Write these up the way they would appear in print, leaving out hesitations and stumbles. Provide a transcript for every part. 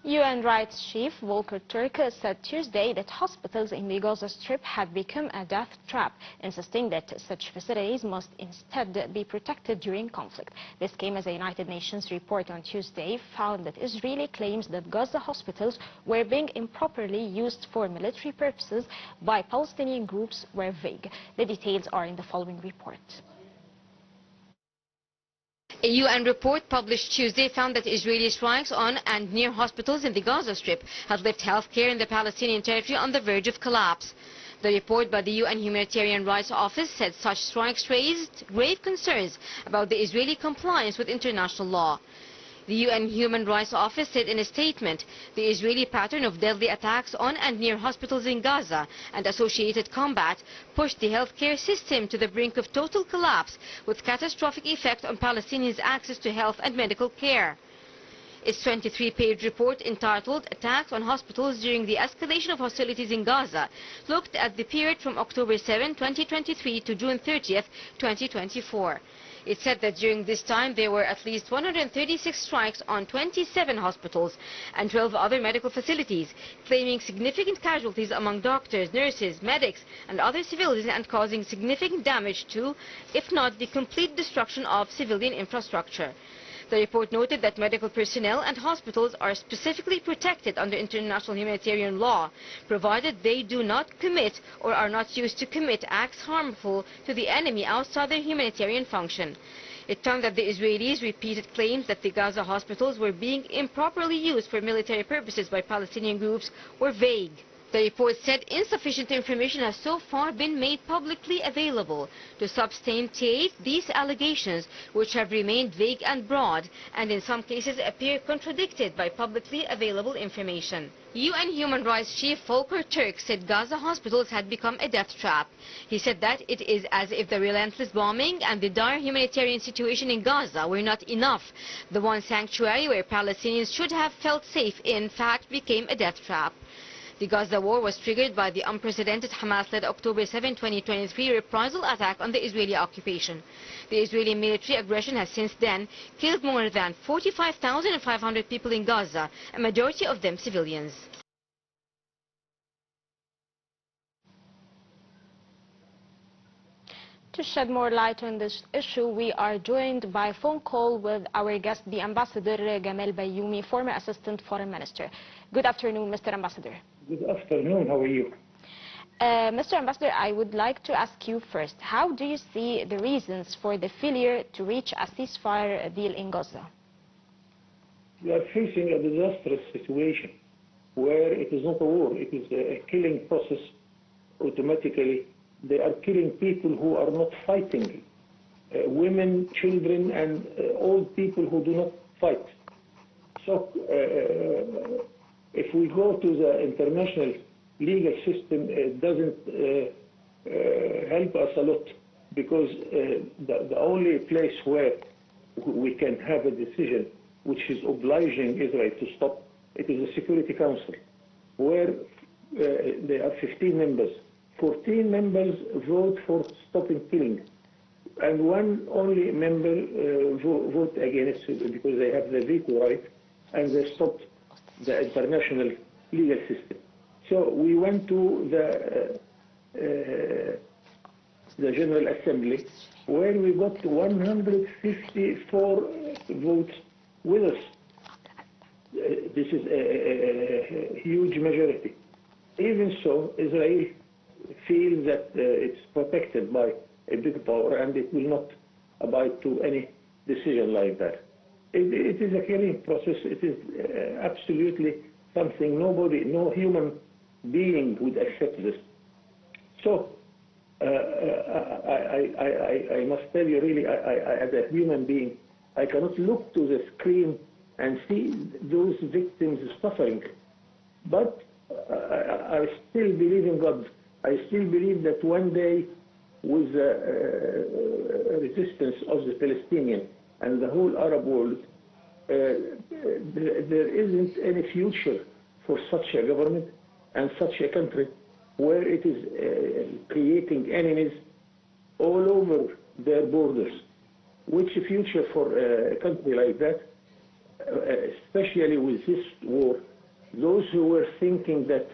UN Rights Chief Volker Turk said Tuesday that hospitals in the Gaza Strip have become a death trap, insisting that such facilities must instead be protected during conflict. This came as a United Nations report on Tuesday found that Israeli claims that Gaza hospitals were being improperly used for military purposes by Palestinian groups were vague. The details are in the following report. A UN report published Tuesday found that Israeli strikes on and near hospitals in the Gaza Strip had left healthcare in the Palestinian territory on the verge of collapse. The report by the UN Humanitarian Rights Office said such strikes raised grave concerns about the Israeli compliance with international law. The UN Human Rights Office said in a statement, the Israeli pattern of deadly attacks on and near hospitals in Gaza and associated combat pushed the healthcare system to the brink of total collapse, with catastrophic effect on Palestinians' access to health and medical care. Its 23-page report entitled Attacks on Hospitals During the Escalation of Hostilities in Gaza looked at the period from October 7, 2023 to June 30, 2024. It said that during this time there were at least 136 strikes on 27 hospitals and 12 other medical facilities, claiming significant casualties among doctors, nurses, medics and other civilians and causing significant damage to, if not the complete destruction of, civilian infrastructure. The report noted that medical personnel and hospitals are specifically protected under international humanitarian law, provided they do not commit or are not used to commit acts harmful to the enemy outside their humanitarian function. It found that the Israelis' repeated claims that the Gaza hospitals were being improperly used for military purposes by Palestinian groups were vague. The report said insufficient information has so far been made publicly available to substantiate these allegations, which have remained vague and broad, and in some cases appear contradicted by publicly available information. UN Human Rights Chief Volker Turk said Gaza hospitals had become a death trap. He said that it is as if the relentless bombing and the dire humanitarian situation in Gaza were not enough. The one sanctuary where Palestinians should have felt safe in fact became a death trap. The Gaza war was triggered by the unprecedented Hamas-led October 7, 2023 reprisal attack on the Israeli occupation. The Israeli military aggression has since then killed more than 45,500 people in Gaza, a majority of them civilians. To shed more light on this issue, we are joined by phone call with our guest, the Ambassador Gamal Bayoumi, former Assistant Foreign Minister. Good afternoon, Mr. Ambassador. Good afternoon. How are you? Mr. Ambassador, I would like to ask you first, how do you see the reasons for the failure to reach a ceasefire deal in Gaza? We are facing a disastrous situation where it is not a war, it is a killing process. Automatically, they are killing people who are not fighting, women, children, and old people who do not fight. So, if we go to the international legal system, it doesn't help us a lot, because the only place where we can have a decision which is obliging Israel to stop, it is the Security Council, where there are 15 members. 14 members vote for stopping killing, and one only member vote against it because they have the veto right, and they stopped the international legal system. So we went to the General Assembly, where we got 154 votes with us. This is a huge majority. Even so, Israel feels that it's protected by a big power, and it will not abide to any decision like that. It is a killing process. It is absolutely something no human being would accept this. So I must tell you, really, as a human being, I cannot look to the screen and see those victims suffering. But I still believe in God. I still believe that one day, with the resistance of the Palestinians and the whole Arab world, there isn't any future for such a government and such a country where it is creating enemies all over their borders. Which future for a country like that, especially with this war, those who were thinking that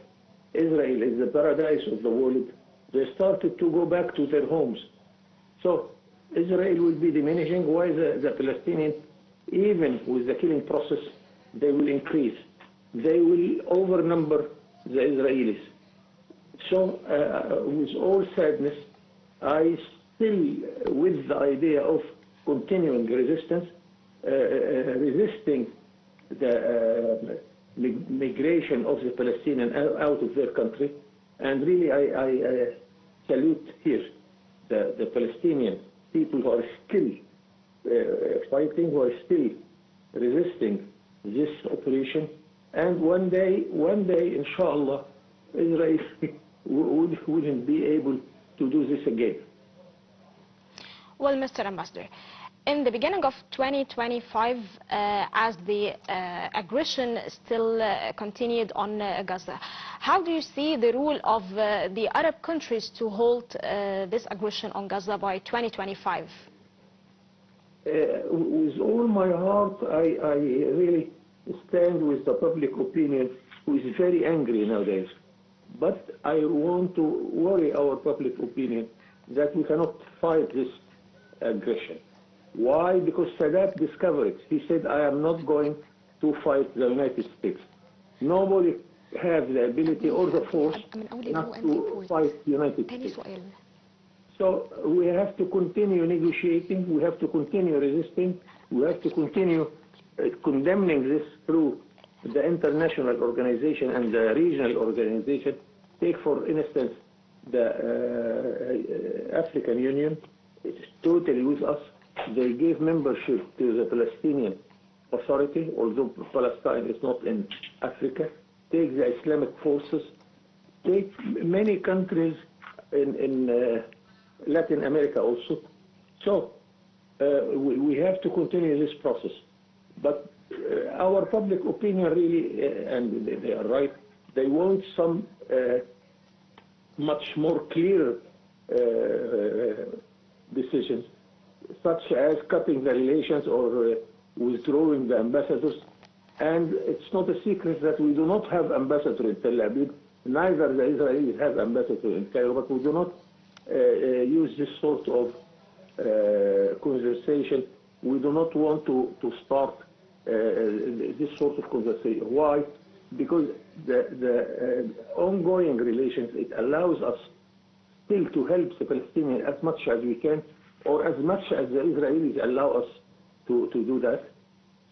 Israel is the paradise of the world, they started to go back to their homes. So Israel will be diminishing, while the Palestinians, even with the killing process, they will increase. They will overnumber the Israelis. So with all sadness, I still, with the idea of continuing resistance, resisting the migration of the Palestinians out of their country, and really I salute here the Palestinian people who are still fighting, who are still resisting this operation, and one day, inshallah, Israel wouldn't be able to do this again. Well, Mr. Ambassador, in the beginning of 2025, as the aggression still continued on Gaza, how do you see the role of the Arab countries to halt this aggression on Gaza by 2025? With all my heart, I really stand with the public opinion, who is very angry nowadays. But I want to worry our public opinion that we cannot fight this aggression. Why? Because Sadat discovered it. He said, I am not going to fight the United States. Nobody has the ability or the force not to fight the United States. So we have to continue negotiating, we have to continue resisting, we have to continue condemning this through the international organization and the regional organization. Take, for instance, the African Union. It's totally with us. They gave membership to the Palestinian Authority, although Palestine is not in Africa. Take the Islamic forces. Take many countries in Latin America also. So we have to continue this process. But our public opinion really, and they are right, they want some much more clear decisions, such as cutting the relations or withdrawing the ambassadors. And it's not a secret that we do not have ambassador in Tel Aviv. Neither the Israelis have ambassador in Cairo, but we do not use this sort of conversation. We do not want to start this sort of conversation. Why? Because the ongoing relations, it allows us still to help the Palestinians as much as we can, or as much as the Israelis allow us to do that.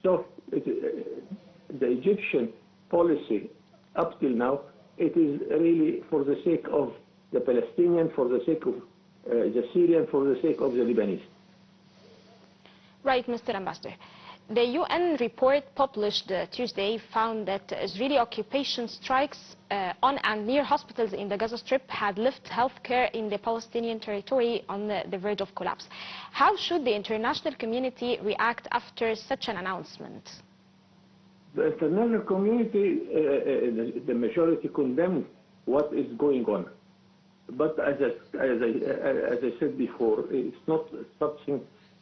So the Egyptian policy up till now, it is really for the sake of the Palestinian, for the sake of the Syrian, for the sake of the Lebanese. Right, Mr. Ambassador. The UN report published Tuesday found that Israeli occupation strikes on and near hospitals in the Gaza Strip had left healthcare in the Palestinian territory on the verge of collapse. How should the international community react after such an announcement? The international community, the majority condemned what is going on. But as I said before, it's not something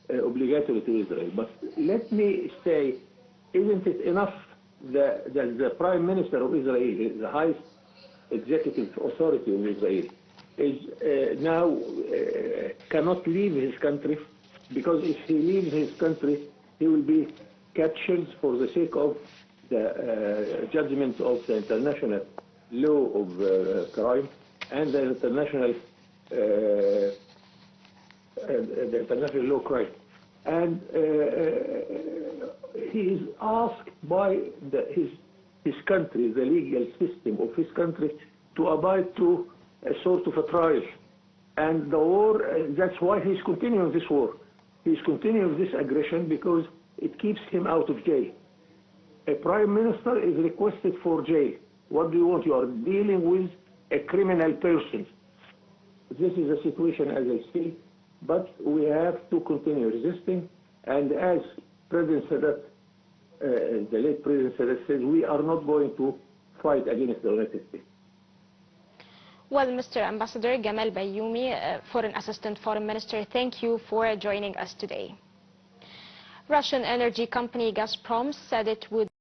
obligatory to Israel. But let me say, isn't it enough that the Prime Minister of Israel, the highest executive authority of Israel, is now cannot leave his country, because if he leaves his country, he will be captured for the sake of the judgment of the international law of crime and the international law crime. And he is asked by his country, the legal system of his country, to abide to a sort of a trial. And the war, that's why he's continuing this war. He's continuing this aggression because it keeps him out of jail. A prime minister is requested for jail. What do you want? You are dealing with a criminal person. This is the situation as I see, but we have to continue resisting. And as President Sadat, the late President Sadat said, we are not going to fight against the United States. Well, Mr. Ambassador Gamal Bayoumi, Foreign Assistant Foreign Minister, thank you for joining us today. Russian energy company Gazprom said it would